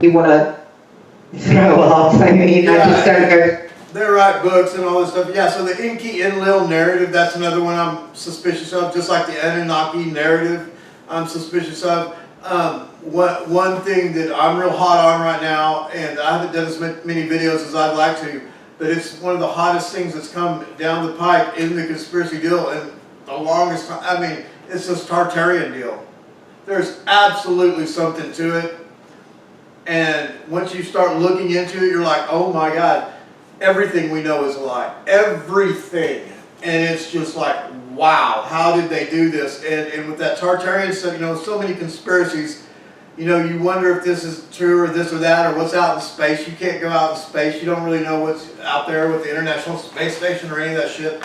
you want to throw off. I mean, I just don't go. They write books and all this stuff. Yeah, so the Enki-Enlil narrative, that's another one I'm suspicious of, just like the Anunnaki narrative I'm suspicious of. One thing that I'm real hot on right now, and I haven't done as many videos as I'd like to, but it's one of the hottest things that's come down the pike in the conspiracy deal, and the longest time, I mean, it's this Tartarian deal. There's absolutely something to it, and once you start looking into it, you're like, oh my God, everything we know is a lie. Everything. And it's just like, wow, how did they do this? And with that Tartarian stuff, you know, so many conspiracies, you know, you wonder if this is true or this or that or what's out in space. You can't go out in space. You don't really know what's out there with the International Space Station or any of that shit.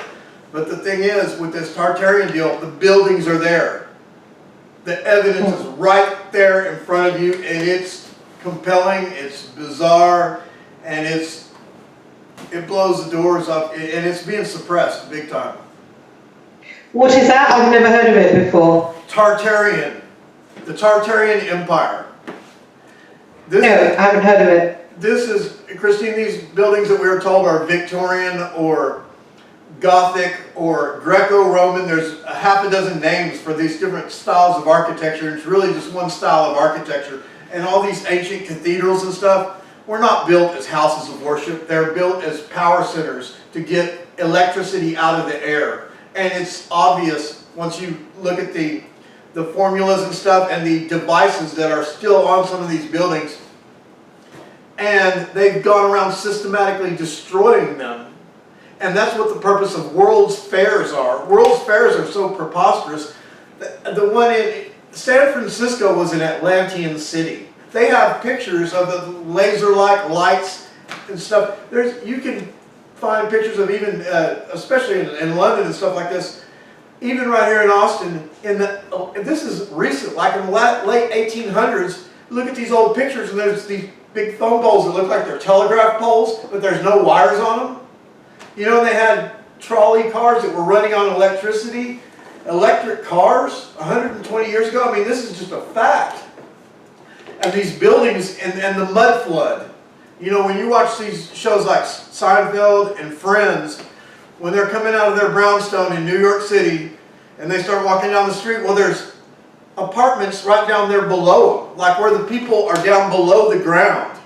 But the thing is, with this Tartarian deal, the buildings are there. The evidence is right there in front of you, and it's compelling, it's bizarre, and it blows the doors up, and it's being suppressed big time. What is that? I've never heard of it before. Tartarian. The Tartarian Empire. No, I haven't heard of it. This is, Christine, these buildings that we were told are Victorian or Gothic or Greco-Roman. There's a half a dozen names for these different styles of architecture. It's really just one style of architecture. And all these ancient cathedrals and stuff were not built as houses of worship. They're built as power centers to get electricity out of the air. And it's obvious once you look at the formulas and stuff and the devices that are still on some of these buildings. And they've gone around systematically destroying them. And that's what the purpose of World's Fairs are. World's Fairs are so preposterous. The one in San Francisco was an Atlantean city. They have pictures of the laser-like lights and stuff. You can find pictures of even, especially in London and stuff like this, even right here in Austin, this is recent, like in the late 1800s, look at these old pictures and there's these big phone poles that look like they're telegraph poles, but there's no wires on them. You know, they had trolley cars that were running on electricity, electric cars 120 years ago. I mean, this is just a fact. And these buildings and the mud flood. You know, when you watch these shows like Seinfeld and Friends, when they're coming out of their brownstone in New York City and they start walking down the street, well, there's apartments right down there below them, like where the people are down below the ground.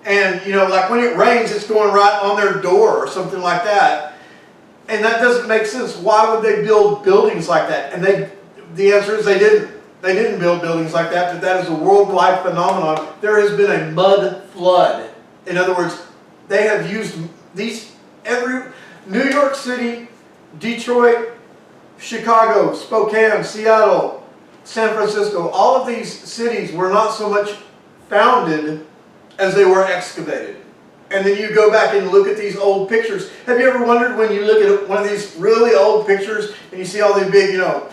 And, you know, like when it rains, it's going right on their door or something like that. And that doesn't make sense. Why would they build buildings like that? And the answer is they didn't. They didn't build buildings like that, but that is a worldwide phenomenon. There has been a mud flood. In other words, they have used these, New York City, Detroit, Chicago, Spokane, Seattle, San Francisco, all of these cities were not so much founded as they were excavated. And then you go back and look at these old pictures. Have you ever wondered when you look at one of these really old pictures and you see all these big, you know,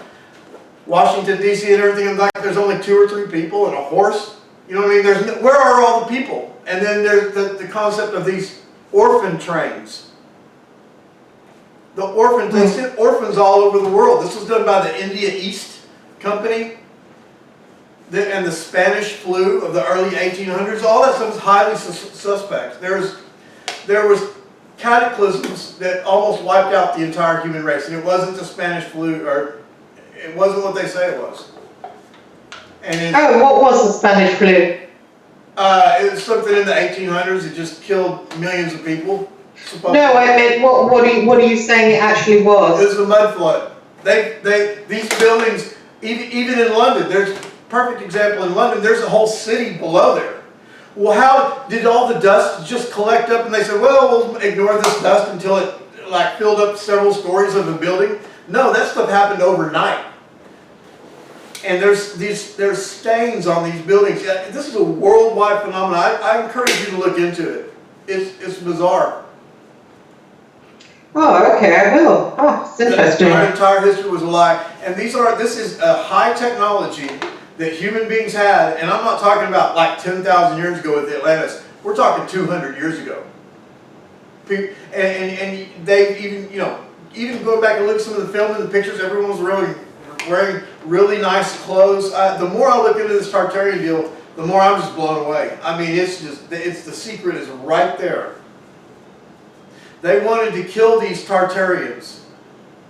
Washington, D.C. and everything, and like there's only 2 or 3 people and a horse? You know what I mean? Where are all the people? And then there's the concept of these orphan trains. They sent orphans all over the world. This was done by the India East Company and the Spanish flu of the early 1800s. All that stuff was highly suspect. There was cataclysms that almost wiped out the entire human race, and it wasn't the Spanish flu, or it wasn't what they say it was. And what was the Spanish flu? It was something in the 1800s. It just killed millions of people. No, I meant, what are you saying it actually was? It was a mud flood. These buildings, even in London, there's a perfect example in London, there's a whole city below there. Well, how did all the dust just collect up and they said, well, we'll ignore this dust until it like filled up several stories of a building? No, that stuff happened overnight. And there's stains on these buildings. This is a worldwide phenomenon. I encourage you to look into it. It's bizarre. Oh, okay, I will. Oh, it's interesting. Our entire history was a lie. And this is a high technology that human beings had, and I'm not talking about like 10,000 years ago with the Atlantis. We're talking 200 years ago. And they even going back and look at some of the film and the pictures, everyone was really wearing really nice clothes. The more I look into this Tartarian deal, the more I'm just blown away. I mean, it's the secret is right there. They wanted to kill these Tartarians,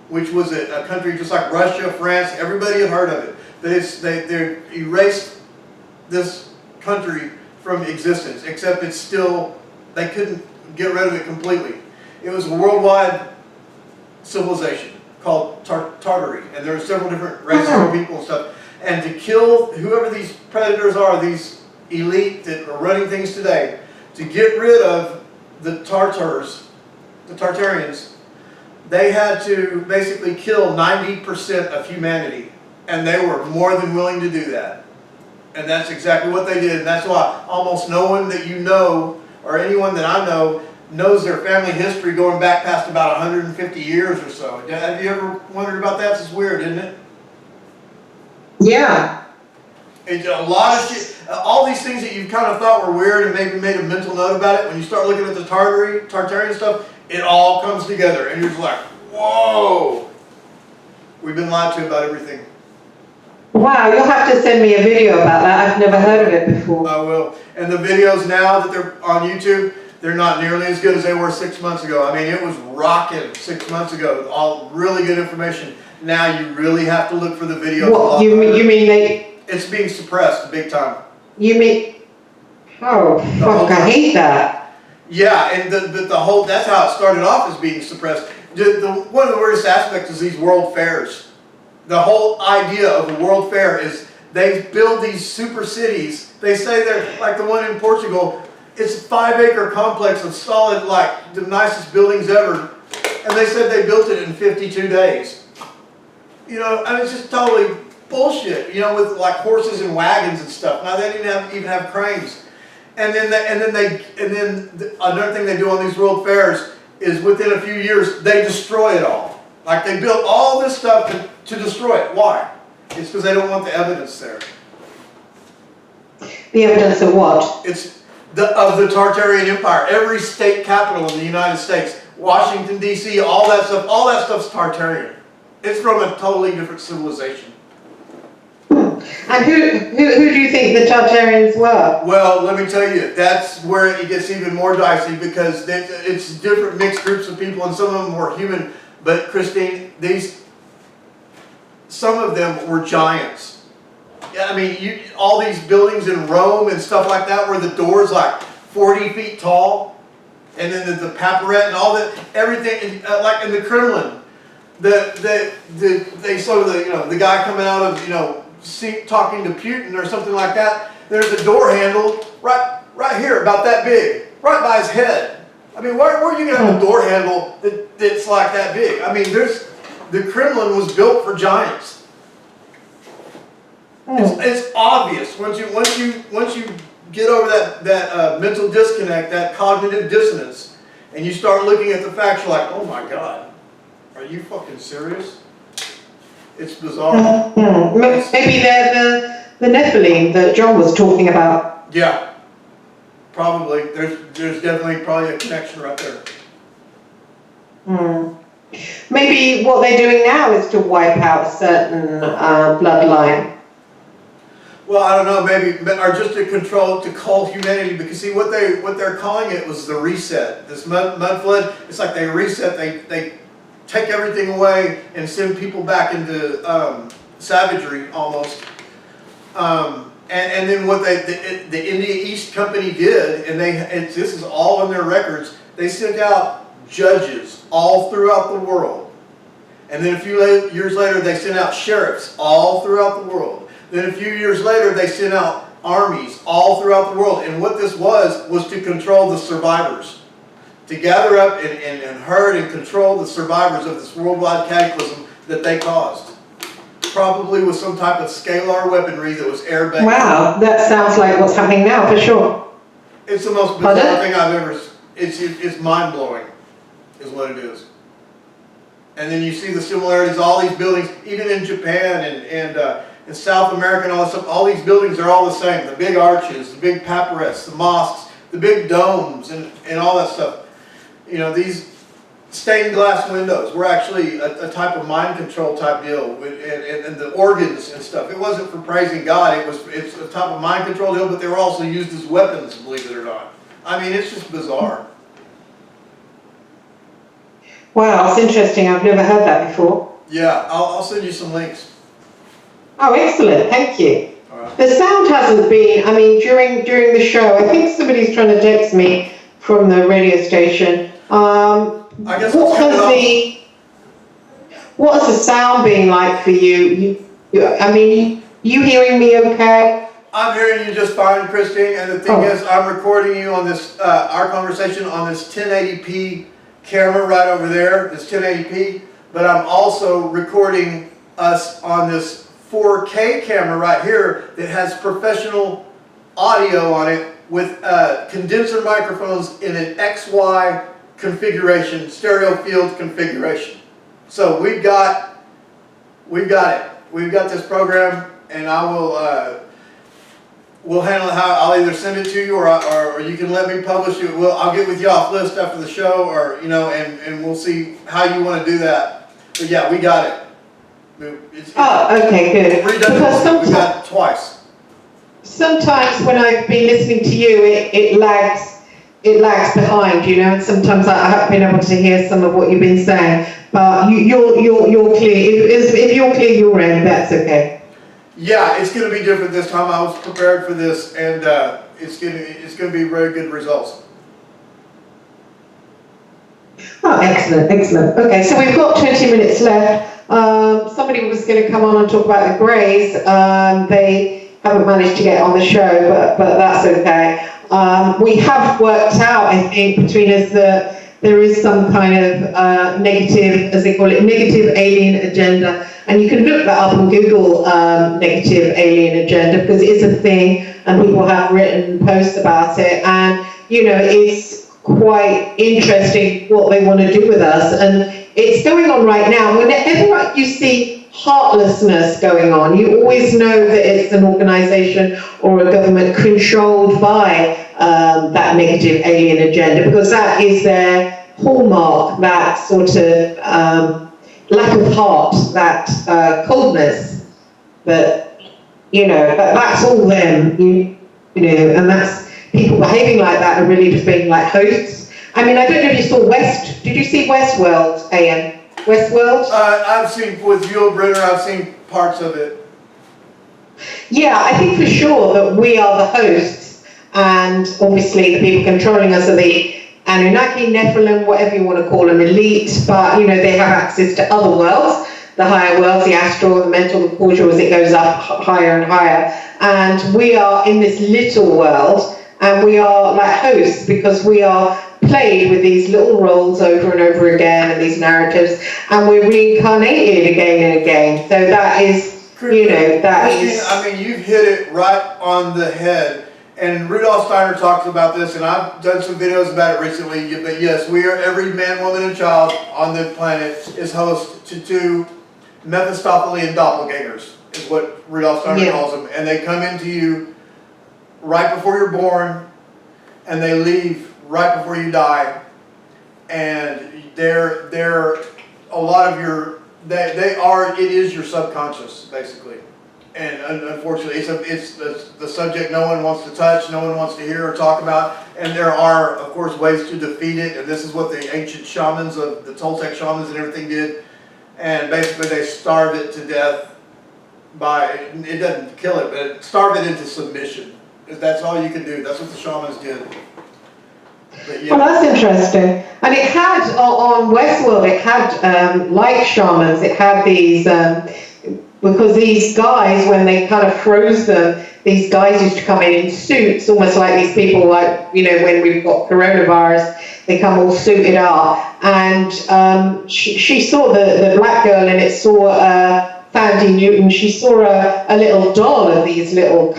which was a country just like Russia, France, everybody had heard of it. They erased this country from existence, except it's still, they couldn't get rid of it completely. It was a worldwide civilization called Tartary, and there are several different races of people and stuff. And to kill whoever these predators are, these elite that are running things today, to get rid of the Tartars, the Tartarians, they had to basically kill 90% of humanity. And they were more than willing to do that. And that's exactly what they did. And that's why almost no one that you know, or anyone that I know, knows their family history going back past about 150 years or so. Have you ever wondered about that? It's weird, isn't it? Yeah. It's a lot of shit. All these things that you kind of thought were weird and maybe made a mental note about it, when you start looking at the Tartarian stuff, it all comes together. And you're just like, whoa! We've been lied to about everything. Wow, you'll have to send me a video about that. I've never heard of it before. I will. And the videos now that they're on YouTube, they're not nearly as good as they were 6 months ago. I mean, it was rocking 6 months ago. All really good information. Now you really have to look for the videos. What, you mean they... It's being suppressed big time. You mean... Oh, fuck, I hate that. Yeah, and the whole, that's how it started off, as being suppressed. One of the weirdest aspects is these world fairs. The whole idea of a world fair is they build these super cities. They say they're like the one in Portugal. It's a 5-acre complex of solid, like the nicest buildings ever. And they said they built it in 52 days. You know, I mean, it's just totally bullshit, you know, with like horses and wagons and stuff. Now they didn't even have cranes. And then another thing they do on these world fairs is within a few years, they destroy it all. Like they built all this stuff to destroy it. Why? It's because they don't want the evidence there. The evidence of what? It's of the Tartarian Empire. Every state capital in the United States, Washington, D.C., all that stuff's Tartarian. It's from a totally different civilization. And who do you think the Tartarians were? Well, let me tell you, that's where it gets even more dicey, because it's different mixed groups of people, and some of them were human. But Christine, some of them were giants. Yeah, I mean, all these buildings in Rome and stuff like that, where the door's like 40 feet tall, and then the Paparette and all that, everything, like in the Kremlin, they saw the guy coming out of talking to Putin or something like that. There's a door handle right here, about that big, right by his head. I mean, where are you going to have a door handle that's like that big? I mean, the Kremlin was built for giants. It's obvious once you get over that mental disconnect, that cognitive dissonance, and you start looking at the facts. You're like, oh my God, are you fucking serious? It's bizarre. Maybe they're the Nephilim that John was talking about. Yeah. Probably. There's definitely probably a connection right there. Maybe what they're doing now is to wipe out a certain bloodline. Well, I don't know, maybe, or just to cull humanity, because see what they're calling it was the reset. This mud flood, it's like they reset, they take everything away and send people back into savagery almost. And then what the India East Company did, and this is all in their records, they sent out judges all throughout the world. And then a few years later, they sent out sheriffs all throughout the world. Then a few years later, they sent out armies all throughout the world. And what this was to control the survivors. To gather up and herd and control the survivors of this worldwide cataclysm that they caused. Probably with some type of scalar weaponry that was air-based. Wow, that sounds like what's happening now, for sure. It's the most bizarre thing I've ever... It's mind-blowing, is what it is. And then you see the similarities, all these buildings, even in Japan and in South America and all this stuff, all these buildings are all the same. The big arches, the big paparettes, the mosques, the big domes, and all that stuff. You know, these stained glass windows were actually a type of mind control type deal, and the organs and stuff. It wasn't for praising God. It's a type of mind control deal, but they were also used as weapons, believe it or not. I mean, it's just bizarre. Wow, it's interesting. I've never heard that before. Yeah, I'll send you some links. Oh, excellent. Thank you. All right. The sound hasn't been, I mean, during the show, I think somebody's trying to text me from the radio station. I guess what has the sound been like for you? I mean, you hearing me okay? I'm hearing you just fine, Christine, and the thing is, I'm recording you on this, our conversation on this 1080p camera right over there, this 1080p, but I'm also recording us on this 4K camera right here that has professional audio on it with condenser microphones in an XY configuration, stereo field configuration. So we've got it. We've got this program, and I will we'll handle it how I'll either send it to you or you can let me publish it. I'll get with you off list after the show, or and we'll see how you want to do that. But yeah, we got it. Okay, good. Because we got it twice. Sometimes when I've been listening to you, it lags behind, and sometimes I haven't been able to hear some of what you've been saying. But you're clear. If you're clear your end, that's okay. Yeah, it's going to be different this time. I was prepared for this, and it's going to be very good results. Oh, excellent. Okay, so we've got 20 minutes left. Somebody was going to come on and talk about the Greys. They haven't managed to get on the show, but that's okay. We have worked out, I think, between us that there is some kind of negative, as they call it, negative alien agenda. And you can look that up on Google, negative alien agenda, because it is a thing, and people have written posts about it. And, it's quite interesting what they want to do with us. And it's going on right now. Whenever you see heartlessness going on, you always know that it's an organization or a government controlled by that negative alien agenda, because that is their hallmark, that sort of lack of heart, that coldness, that that's all them, and that's people behaving like that are really just being like hosts. I mean, I don't know if you saw did you see Westworld, Ayin? Westworld? I've seen with Yul Brynner, I've seen parts of it. Yeah, I think for sure that we are the hosts, and obviously the people controlling us are the Anunnaki, Nephilim, whatever you want to call them, elite, but they have access to other worlds, the higher worlds, the astral, the mental, the causal, as it goes up higher and higher. And we are in this little world, and we are like hosts because we are played with these little roles over and over again, and these narratives, and we're reincarnated again and again. So that is, that is. I mean, you've hit it right on the head. And Rudolf Steiner talks about this, and I've done some videos about it recently. But yes, we are, every man, woman, and child on the planet is host to two Mephistophelian doppelgangers, is what Rudolf Steiner calls them. And they come into you right before you're born, and they leave right before you die. And they're a lot of your, it is your subconscious, basically. And unfortunately, it's the subject no one wants to touch, no one wants to hear or talk about. And there are, of course, ways to defeat it. And this is what the ancient shamans of the Toltec shamans and everything did. And basically, they starve it to death by, it doesn't kill it, but starve it into submission. That's all you can do. That's what the shamans did. But, yeah. Well, that's interesting. And it had, on Westworld, it had, like shamans, it had these... because these guys, when they kind of froze them, these guys used to come in suits, almost like these people, like, when we've got coronavirus, they come all suited up. And she saw the black girl, and it saw Sandy Newton. She saw a little doll of these little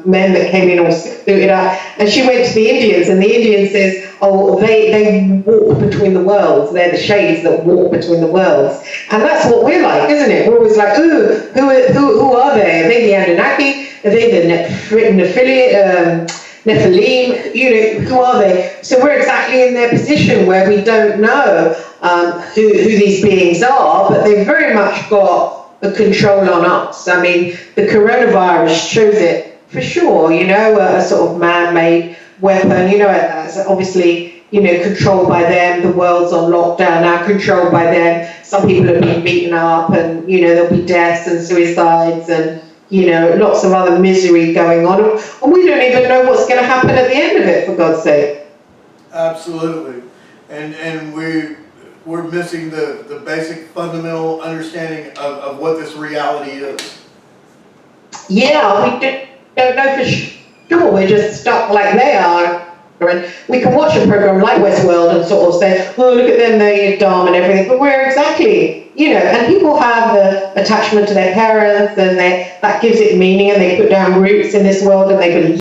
men that came in all suited up. And she went to the Indians, and the Indian says, oh, they walk between the worlds. They're the shades that walk between the worlds. And that's what we're like, isn't it? We're always like, ooh, who are they? Are they the Anunnaki? Are they the Nephilim? Nephilim, who are they? So we're exactly in their position where we don't know who these beings are, but they've very much got a control on us. I mean, the coronavirus shows it for sure, a sort of man-made weapon, it's obviously, controlled by them. The world's on lockdown now, controlled by them. Some people have been beaten up and, there'll be deaths and suicides and, lots of other misery going on. And we don't even know what's going to happen at the end of it, for God's sake. Absolutely. And we're missing the basic fundamental understanding of what this reality is. Yeah, we don't know for sure. We're just stuck like they are. And we can watch a program like Westworld and sort of say, oh, look at them, they're dumb and everything. But we're exactly, and people have the attachment to their parents and that gives it meaning and they put down roots in this world and they believe